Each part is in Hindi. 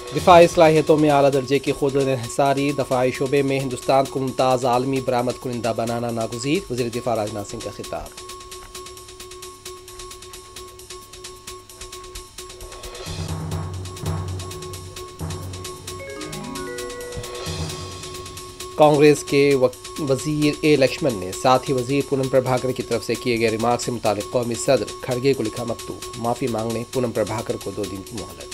दिफाई सलाहियतों में आला दर्जे की खुद इन्हिसारी, दफाई शोबे में हिंदुस्तान को मुमताज़ आलमी बरामद कुनिंदा बनाना नागुज़ीर, वज़ीर दिफा राजनाथ सिंह का खिताब। कांग्रेस के वजीर ए लक्ष्मण ने साथ ही वजीर पूनम प्रभाकर की तरफ से किए गए रिमार्क से मुतालिक कौमी सदर खड़गे को लिखा मकतूब, माफ़ी मांगने पूनम प्रभाकर को 2 दिन की मोहलत।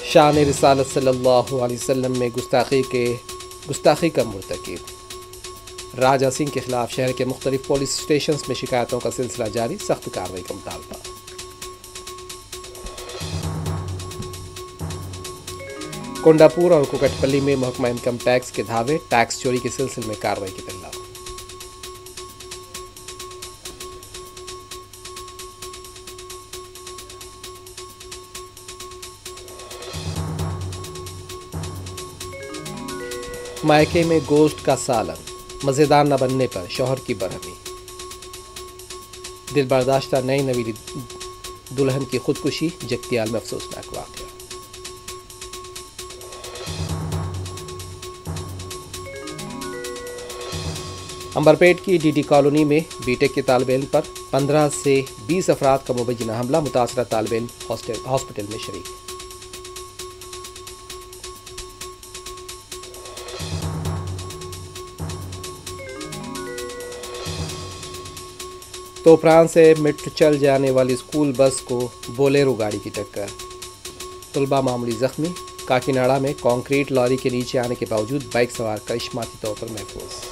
शान रिसालत सल्लल्लाहु अलैहि वसल्लम में गुस्ताखी का मुर्तकिब राजा सिंह के खिलाफ शहर के मुख्तलिफ पुलिस स्टेशन में शिकायतों का सिलसिला जारी, सख्त कार्रवाई का मुतालबा। कोंडापुर और कुकटपल्ली में महकमा इनकम टैक्स के धावे, टैक्स चोरी के सिलसिले में कार्रवाई की तल्ला। मायके में गोश्त का सालन मज़ेदार न बनने पर शौहर की बरहमी, दिल बर्दाश्ता नई नवीली दुल्हन की खुदकुशी, जगतियाल में अफसोसनाक वाक़या। अंबरपेट की डीडी कॉलोनी में बीटेक के तालिब इल्म पर 15 से 20 अफराद का मुबैना हमला, मुतासरा तालिब इल्म हॉस्पिटल में शरीक। तोपरान से मेट्रो चल जाने वाली स्कूल बस को बोलेरो गाड़ी की टक्कर, तलबा मामूली जख्मी। काकीनाडा में कंक्रीट लॉरी के नीचे आने के बावजूद बाइक सवार करिश्माती तौर पर महफूज।